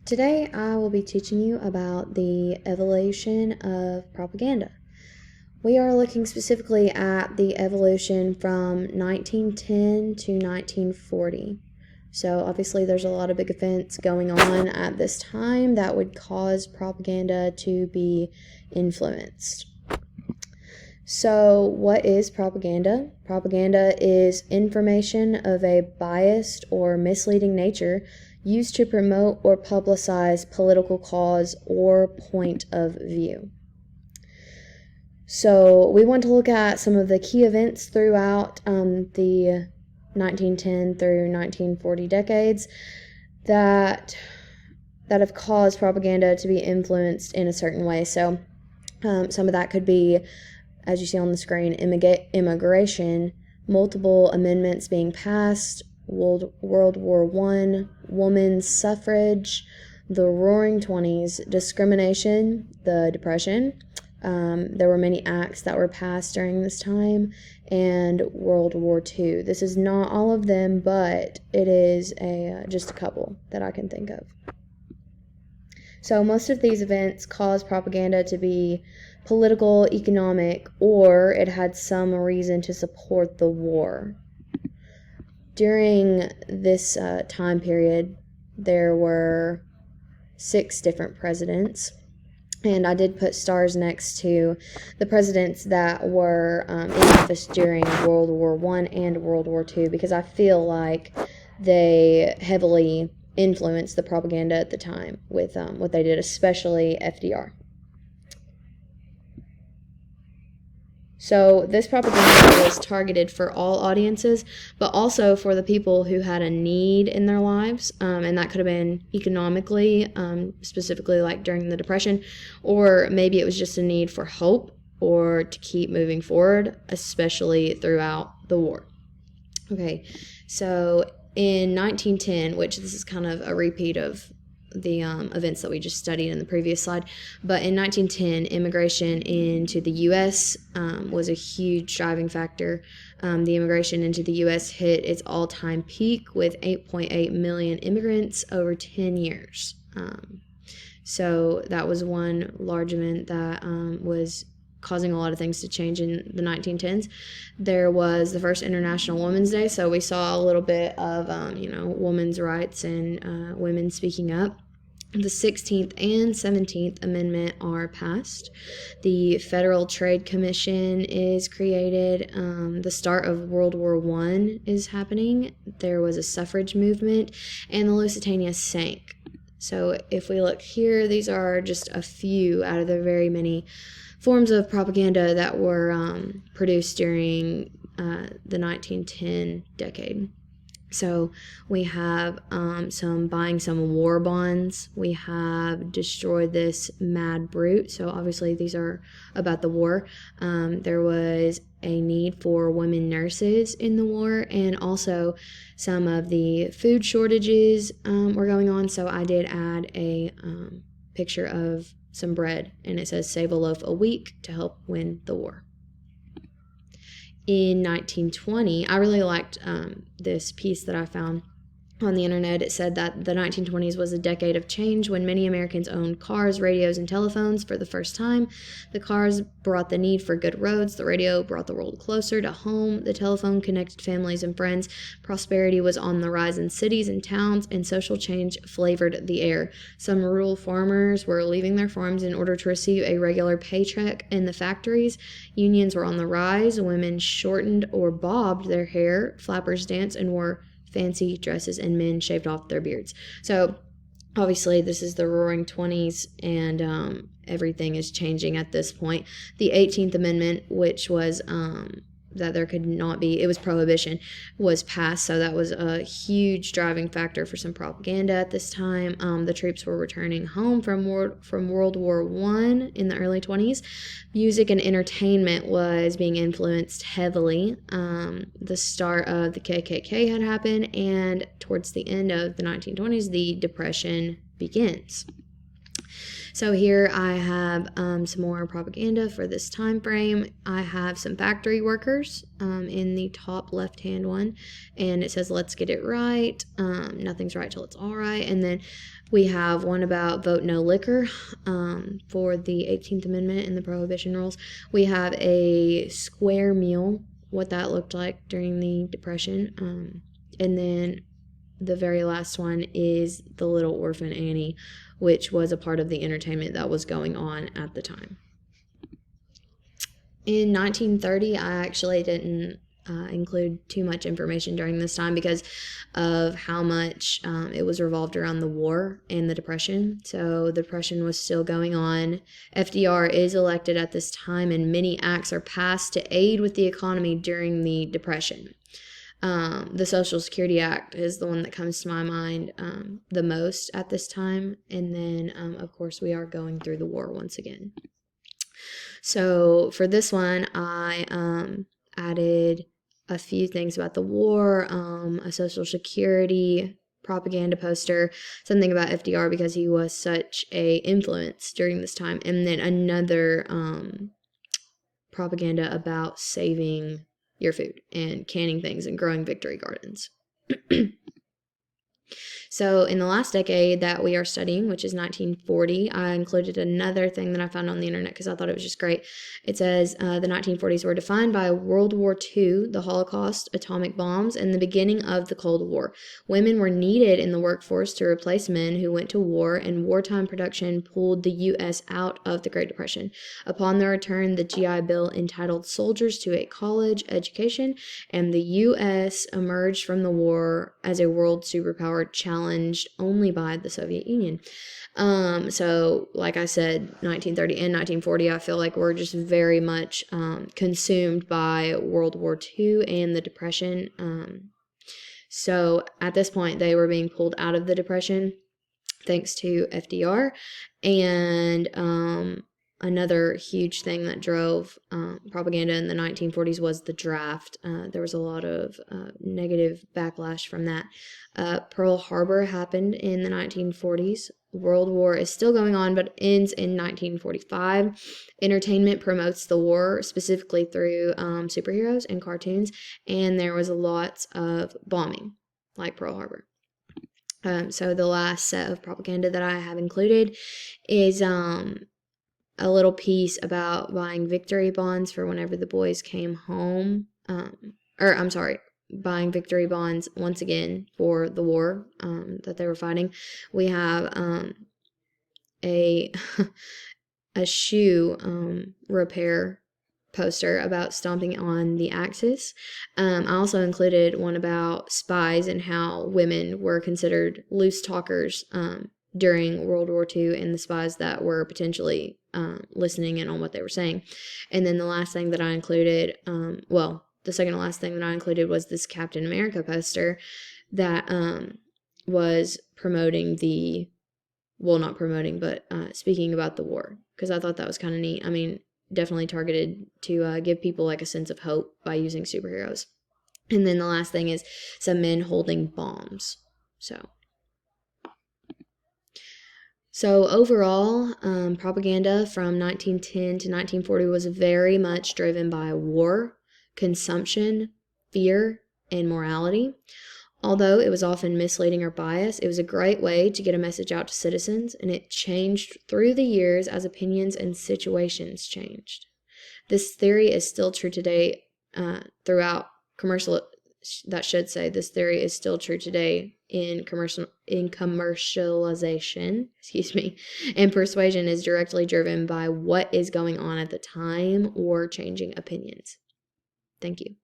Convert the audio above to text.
Today I will be teaching you about the evolution of propaganda. We are looking specifically at the evolution from 1910 to 1940. So obviously there's a lot of big events going on at this time that would cause propaganda to be influenced. So what is propaganda? Propaganda is information of a biased or misleading nature used to promote or publicize political cause or point of view. So we want to look at some of the key events throughout the 1910 through 1940 decades that have caused propaganda to be influenced in a certain way. So some of that could be, as you see on the screen, immigration, multiple amendments being passed, World War I, women's suffrage, the Roaring Twenties, discrimination, the Depression. There were many acts that were passed during this time, and World War II. This is not all of them, but it is just a couple that I can think of. So most of these events caused propaganda to be political, economic, or it had some reason to support the war. During this time period, there were 6 different presidents, and I did put stars next to the presidents that were in office during World War I and World War II because I feel like they heavily influenced the propaganda at the time with what they did, especially FDR. So this propaganda was targeted for all audiences, but also for the people who had a need in their lives, and that could have been economically, specifically like during the Depression, or maybe it was just a need for hope or to keep moving forward, especially throughout the war. Okay, so in 1910, which this is kind of a repeat of the events that we just studied in the previous slide, but in 1910, immigration into the U.S. Was a huge driving factor. The immigration into the U.S. hit its all-time peak with 8.8 million immigrants over 10 years. So that was one large event that was causing a lot of things to change in the 1910s. There was the first International Women's Day, so we saw a little bit of, women's rights and women speaking up. The 16th and 17th Amendment are passed. The Federal Trade Commission is created. The start of World War I is happening. There was a suffrage movement, and the Lusitania sank. So if we look here, these are just a few out of the very many forms of propaganda that were produced during the 1910 decade. So we have buying some war bonds. We have destroyed this mad brute. So obviously these are about the war. There was a need for women nurses in the war, and also some of the food shortages were going on. So I did add a picture of some bread, and it says save a loaf a week to help win the war. In 1920, I really liked this piece that I found on the internet. It said that the 1920s was a decade of change when many Americans owned cars, radios, and telephones for the first time. The cars brought the need for good roads. The radio brought the world closer to home. The telephone connected families and friends. Prosperity was on the rise in cities and towns, and social change flavored the air. Some rural farmers were leaving their farms in order to receive a regular paycheck in the factories. Unions were on the rise. Women shortened or bobbed their hair. Flappers danced and wore fancy dresses, and men shaved off their beards. So obviously this is the Roaring Twenties, and everything is changing at this point. The 18th Amendment, which was that there could not be, it was prohibition, was passed. So that was a huge driving factor for some propaganda at this time. The troops were returning home from World War I in the early 20s. Music and entertainment was being influenced heavily. The start of the KKK had happened, and towards the end of the 1920s, the Depression begins. So here I have some more propaganda for this time frame. I have some factory workers in the top left-hand one, and it says, "Let's get it right. Nothing's right till it's all right." And then we have one about vote no liquor for the 18th Amendment and the Prohibition rules. We have a square meal, what that looked like during the Depression. And then the very last one is the Little Orphan Annie, which was a part of the entertainment that was going on at the time. In 1930, I actually didn't include too much information during this time because of how much it was revolved around the war and the Depression. So the Depression was still going on. FDR is elected at this time, and many acts are passed to aid with the economy during the Depression. The Social Security Act is the one that comes to my mind the most at this time. And then, of course, we are going through the war once again. So for this one, I added a few things about the war, a Social Security propaganda poster, something about FDR because he was such a influence during this time, and then another propaganda about saving your food and canning things and growing victory gardens. So in the last decade that we are studying, which is 1940, I included another thing that I found on the internet because I thought it was just great. It says the 1940s were defined by World War II, the Holocaust, atomic bombs, and the beginning of the Cold War. Women were needed in the workforce to replace men who went to war, and wartime production pulled the U.S. out of the Great Depression. Upon their return, the GI Bill entitled soldiers to a college education, and the U.S. emerged from the war as a world superpower challenged only by the Soviet Union. So like I said, 1930 and 1940, I feel like we're just very much consumed by World War II and the Depression. So at this point, they were being pulled out of the Depression thanks to FDR. And another huge thing that drove propaganda in the 1940s was the draft. There was a lot of negative backlash from that. Pearl Harbor happened in the 1940s. World War is still going on, but ends in 1945. Entertainment promotes the war, specifically through superheroes and cartoons, and there was lots of bombing, like Pearl Harbor. So the last set of propaganda that I have included is a little piece about buying victory bonds for whenever the boys came home. Buying victory bonds once again for the war that they were fighting. We have a shoe repair poster about stomping on the Axis. I also included one about spies and how women were considered loose talkers during World War II, and the spies that were potentially listening in on what they were saying. And then the last thing that I included, the second to last thing that I included was this Captain America poster that was promoting speaking about the war, because I thought that was kind of neat. I mean, definitely targeted to give people like a sense of hope by using superheroes. And then the last thing is some men holding bombs. So overall, propaganda from 1910 to 1940 was very much driven by war, consumption, fear, and morality. Although it was often misleading or biased, it was a great way to get a message out to citizens, and it changed through the years as opinions and situations changed. This theory is still true today throughout this theory is still true today in commercialization, and persuasion is directly driven by what is going on at the time or changing opinions. Thank you.